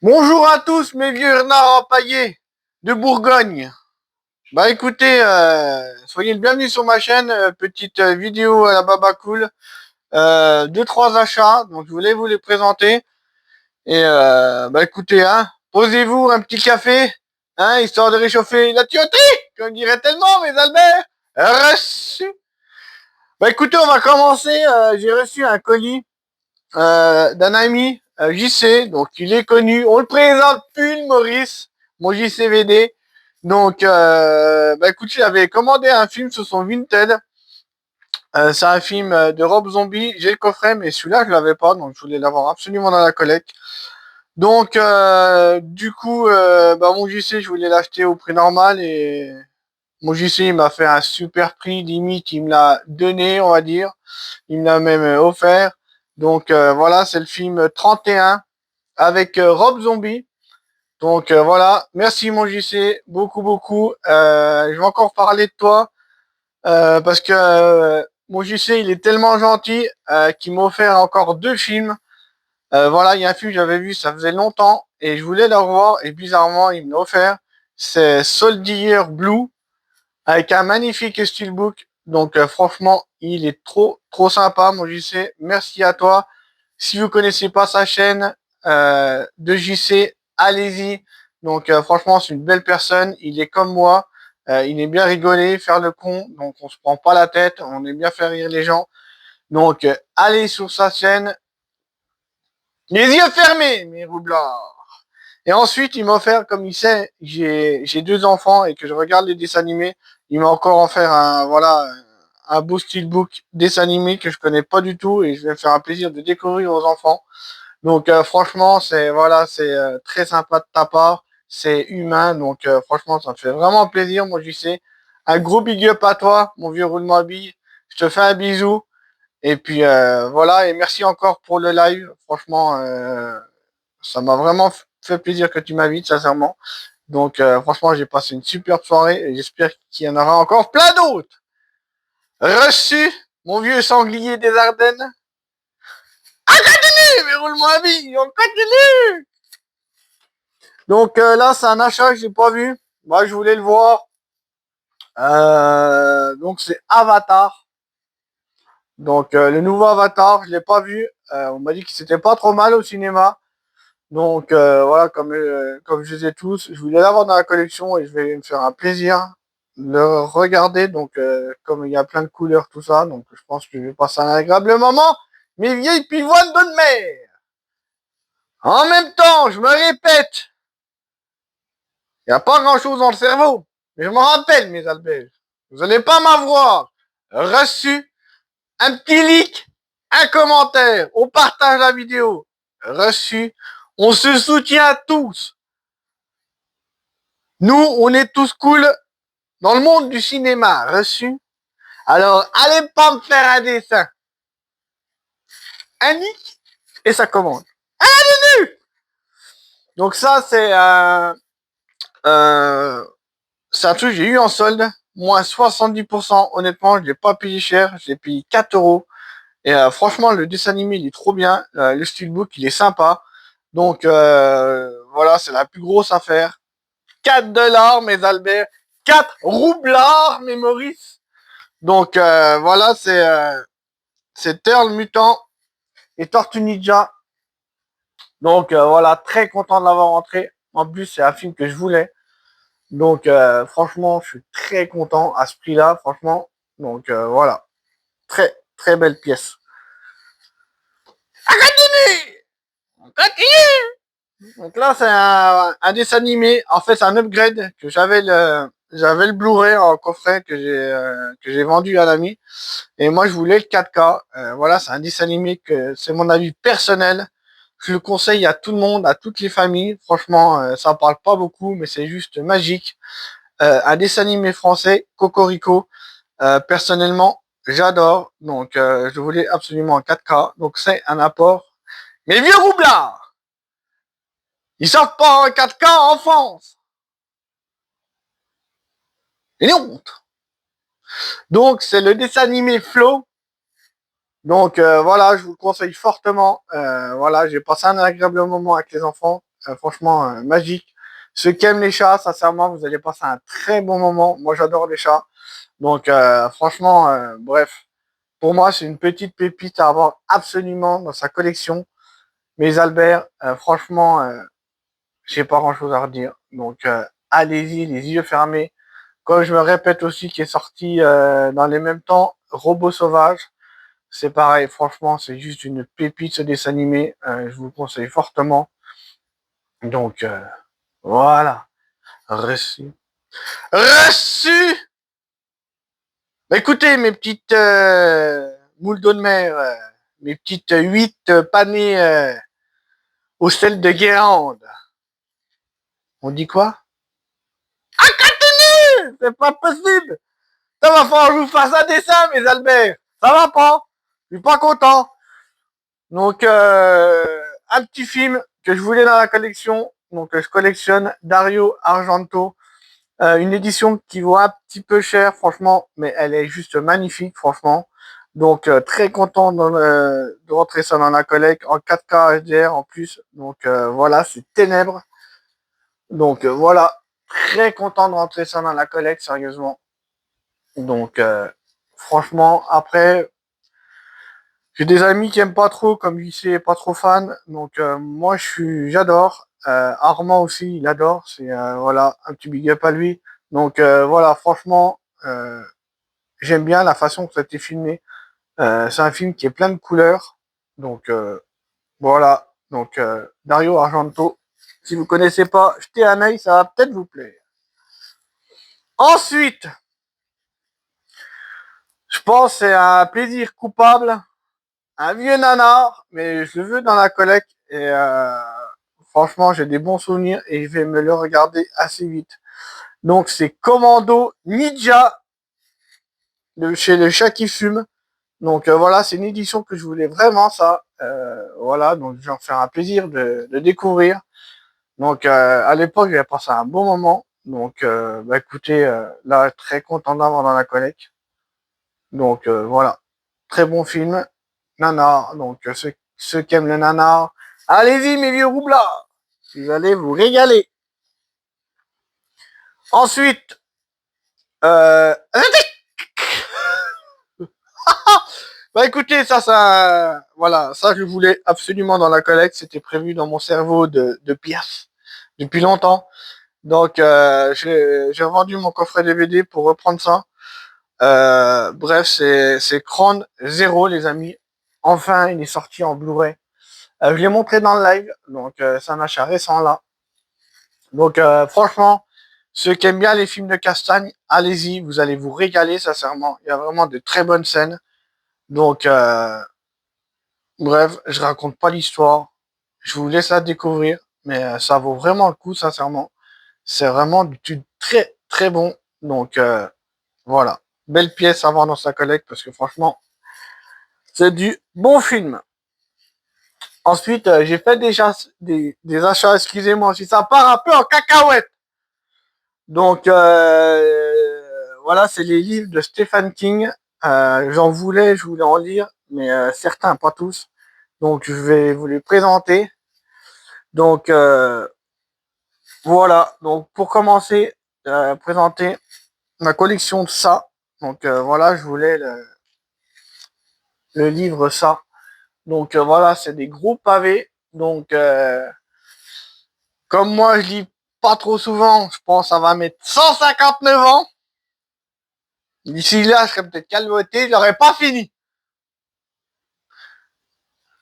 Bonjour à tous mes vieux renards empaillés de Bourgogne. Bah écoutez, soyez le bienvenu sur ma chaîne, petite vidéo à la baba cool. Deux, trois achats, donc je voulais vous les présenter. Et bah écoutez, hein, posez-vous un petit café, hein, histoire de réchauffer la tuyauterie, comme dirait tellement mes Albert. Reçu. Bah écoutez, on va commencer. J'ai reçu un colis d'un ami, JC, donc il est connu, on le présente plus, Maurice, mon JCVD. Donc, bah écoute, j'avais commandé un film sur son Vinted. C'est un film de Rob Zombie. J'ai le coffret, mais celui-là, je l'avais pas, donc je voulais l'avoir absolument dans la collecte. Donc, du coup, bah, mon JC, je voulais l'acheter au prix normal et mon JC, il m'a fait un super prix, limite, il me l'a donné, on va dire. Il me l'a même offert. Donc, voilà, c'est le film 31 avec Rob Zombie. Donc voilà, merci mon JC, beaucoup beaucoup. Je vais encore parler de toi parce que mon JC il est tellement gentil qu'il m'a offert encore deux films. Voilà, il y a un film que j'avais vu, ça faisait longtemps et je voulais le revoir et bizarrement il me l'a offert. C'est Soldier Blue avec un magnifique steelbook. Donc franchement, il est trop sympa mon JC. Merci à toi. Si vous connaissez pas sa chaîne de JC, allez-y. Donc franchement, c'est une belle personne. Il est comme moi. Il est bien rigolé, faire le con. Donc on se prend pas la tête. On aime bien faire rire les gens. Donc allez sur sa chaîne. Les yeux fermés, mes roublards. Et ensuite, il m'a offert, comme il sait, j'ai deux enfants et que je regarde les dessins animés. Il m'a encore offert un beau steelbook dessin animé que je connais pas du tout et je vais me faire un plaisir de découvrir aux enfants. Donc franchement, c'est très sympa de ta part, c'est humain, donc franchement, ça me fait vraiment plaisir, moi je sais. Un gros big up à toi, mon vieux roule ma bille. Je te fais un bisou et puis voilà et merci encore pour le live. Franchement, ça m'a vraiment fait plaisir que tu m'invites, sincèrement. Donc franchement, j'ai passé une superbe soirée et j'espère qu'il y en aura encore plein d'autres. Reçu, mon vieux sanglier des Ardennes. Ah, continue, mais roule-moi vie, on continue. Donc là, c'est un achat que j'ai pas vu. Moi, je voulais le voir. Donc c'est Avatar. Donc le nouveau Avatar, je l'ai pas vu. On m'a dit que c'était pas trop mal au cinéma. Donc voilà, comme je les ai tous, je voulais l'avoir dans la collection et je vais me faire un plaisir de le regarder. Donc comme il y a plein de couleurs, tout ça, donc je pense que je vais passer un agréable moment. Mes vieilles pivoines d'eau de mer. En même temps, je me répète, il n'y a pas grand-chose dans le cerveau. Mais je m'en rappelle, mes Albert. Vous n'allez pas m'avoir reçu un petit like, un commentaire. On partage la vidéo. Reçu. On se soutient tous. Nous, on est tous cool dans le monde du cinéma. Reçu. Alors, allez pas me faire un dessin. Un like et ça commande. Allez, donc ça, c'est un truc que j'ai eu en solde. Moins 70%. Honnêtement, je l'ai pas payé cher. Je l'ai payé 4 euros. Et franchement, le dessin animé, il est trop bien. Le steelbook, il est sympa. Donc voilà, c'est la plus grosse affaire. 4 $, mes Albert. 4 roublards, mes Maurice. Donc voilà, c'est Turtle Mutant et Tortue Ninja. Donc voilà, très content de l'avoir rentré. En plus, c'est un film que je voulais. Donc franchement, je suis très content à ce prix-là, franchement. Donc voilà, très belle pièce. Continue, continue. Donc là, c'est un dessin animé. En fait, c'est un upgrade que j'avais le Blu-ray en coffret que j'ai vendu à l'ami. Et moi, je voulais le 4K. Voilà, c'est un dessin animé que c'est mon avis personnel. Je le conseille à tout le monde, à toutes les familles. Franchement, ça parle pas beaucoup, mais c'est juste magique. Un dessin animé français, Cocorico. Personnellement, j'adore. Donc, je voulais absolument un 4K. Donc, c'est un apport. Mais vieux roublards! Ils sortent pas en 4K en France. Une honte. Donc, c'est le dessin animé Flow. Donc, voilà, je vous le conseille fortement. Voilà, j'ai passé un agréable moment avec les enfants. franchement magique. Ceux qui aiment les chats, sincèrement, vous allez passer un très bon moment. Moi, j'adore les chats. Donc, franchement, bref, pour moi, c'est une petite pépite à avoir absolument dans sa collection. Mais Albert, franchement, j'ai pas grand-chose à redire. Donc, allez-y, les yeux fermés. Comme je me répète aussi, qui est sorti dans les mêmes temps, Robot Sauvage. C'est pareil, franchement, c'est juste une pépite ce dessin animé. Je vous le conseille fortement. Donc, voilà. Reçu. Reçu. Bah, écoutez, mes petites moules d'eau de mer, mes petites huit panées au sel de Guérande. On dit quoi? Ah, continue! C'est pas possible! Ça va falloir que je vous fasse un dessin, mes Albert. Ça va pas? Je suis pas content. Donc, un petit film que je voulais dans la collection. Donc, je collectionne Dario Argento. Une édition qui vaut un petit peu cher, franchement, mais elle est juste magnifique, franchement. Donc, très content de rentrer ça dans la collecte en 4K HDR en plus. Donc, voilà, c'est Ténèbres. Donc, voilà, très content de rentrer ça dans la collecte, sérieusement. Donc, franchement, après, j'ai des amis qui aiment pas trop, comme lui est pas trop fan. Donc moi j'adore. Armand aussi, il adore. C'est voilà un petit big up à lui. Donc voilà, franchement, j'aime bien la façon que ça a été filmé. C'est un film qui est plein de couleurs. Donc voilà. Donc Dario Argento. Si vous connaissez pas, jetez un œil, ça va peut-être vous plaire. Ensuite, je pense que c'est un plaisir coupable. Un vieux nanar, mais je le veux dans la collecte et franchement j'ai des bons souvenirs et je vais me le regarder assez vite. Donc c'est Commando Ninja de chez le chat qui fume. Donc voilà, c'est une édition que je voulais vraiment ça. Voilà, donc je vais en faire un plaisir de découvrir. Donc à l'époque j'avais passé un bon moment. Donc bah écoutez, là très content d'avoir dans la collecte. Donc voilà, très bon film. Nanar, donc ceux qui aiment le nanar, allez-y mes vieux roublards, vous allez vous régaler. Ensuite, bah écoutez, voilà, ça je voulais absolument dans la collecte, c'était prévu dans mon cerveau de pièces depuis longtemps. Donc j'ai revendu mon coffret DVD pour reprendre ça. Bref, c'est Crown Zero les amis. Enfin, il est sorti en Blu-ray. Je l'ai montré dans le live, donc c'est un achat récent là. Donc franchement, ceux qui aiment bien les films de Castagne, allez-y, vous allez vous régaler sincèrement. Il y a vraiment de très bonnes scènes. Donc bref, je raconte pas l'histoire. Je vous laisse la découvrir, mais ça vaut vraiment le coup sincèrement. C'est vraiment du très très bon. Donc voilà, belle pièce à avoir dans sa collecte parce que franchement, c'est du bon film. Ensuite, j'ai fait des achats, excusez-moi si ça part un peu en cacahuète. Donc, voilà, c'est les livres de Stephen King. Je voulais en lire, mais certains, pas tous. Donc, je vais vous les présenter. Donc, voilà. Donc, pour commencer, présenter ma collection de ça. Donc, voilà, je voulais le livre ça. Donc, voilà, c'est des gros pavés. Donc, comme moi, je lis pas trop souvent, je pense que ça va mettre 159 ans. D'ici là, je serais peut-être calvoté, je n'aurais pas fini.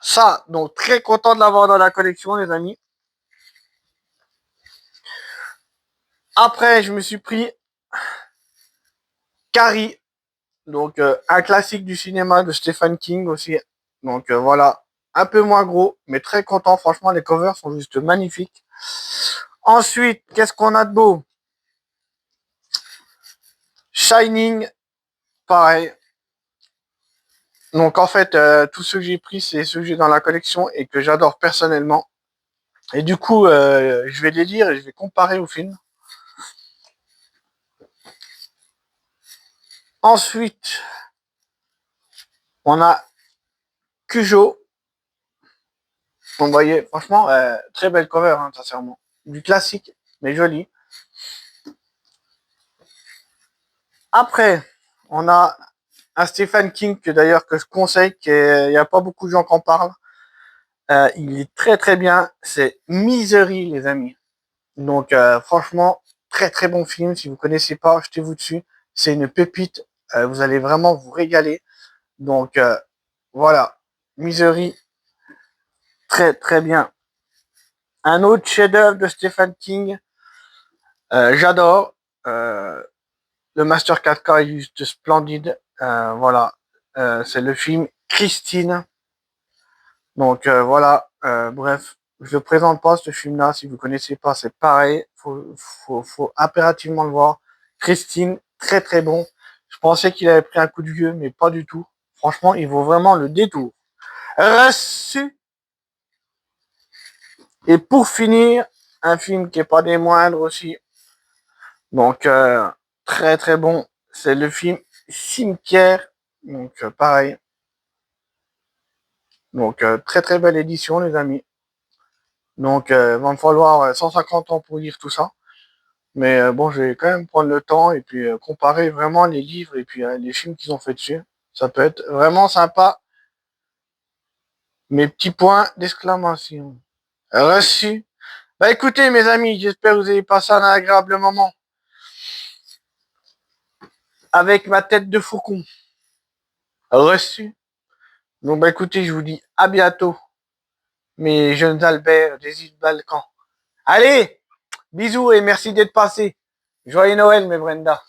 Ça, donc très content de l'avoir dans la collection, les amis. Après, je me suis pris Carrie, donc un classique du cinéma de Stephen King aussi. Donc voilà, un peu moins gros, mais très content. Franchement, les covers sont juste magnifiques. Ensuite, qu'est-ce qu'on a de beau? Shining, pareil. Donc en fait, tous ceux que j'ai pris, c'est ceux que j'ai dans la collection et que j'adore personnellement. Et du coup, je vais les lire et je vais comparer au film. Ensuite, on a Cujo. Vous voyez, franchement, très belle cover, hein, sincèrement. Du classique, mais joli. Après, on a un Stephen King que d'ailleurs que je conseille, il n'y a pas beaucoup de gens qui en parlent. Il est très très bien. C'est Misery, les amis. Donc franchement, très très bon film. Si vous connaissez pas, jetez-vous dessus. C'est une pépite. Vous allez vraiment vous régaler. Donc voilà, Misery, très très bien. Un autre chef-d'œuvre de Stephen King, j'adore. Le Master 4K est juste splendide. Voilà, c'est le film Christine. Donc voilà, bref, je ne présente pas ce film-là. Si vous connaissez pas, c'est pareil. Faut impérativement le voir. Christine, très très bon. Je pensais qu'il avait pris un coup de vieux, mais pas du tout. Franchement, il vaut vraiment le détour. Reçu. Et pour finir, un film qui est pas des moindres aussi. Donc très très bon. C'est le film Cimetière. Donc pareil. Donc très très belle édition, les amis. Donc va me falloir 150 ans pour lire tout ça. Mais bon, je vais quand même prendre le temps et puis comparer vraiment les livres et puis les films qu'ils ont fait dessus. Ça peut être vraiment sympa. Mes petits points d'exclamation. Reçu. Bah écoutez mes amis, j'espère que vous avez passé un agréable moment avec ma tête de faucon. Reçu. Donc bah écoutez, je vous dis à bientôt, mes jeunes Albert des îles Balkans. Allez, bisous et merci d'être passé. Joyeux Noël mes Brenda.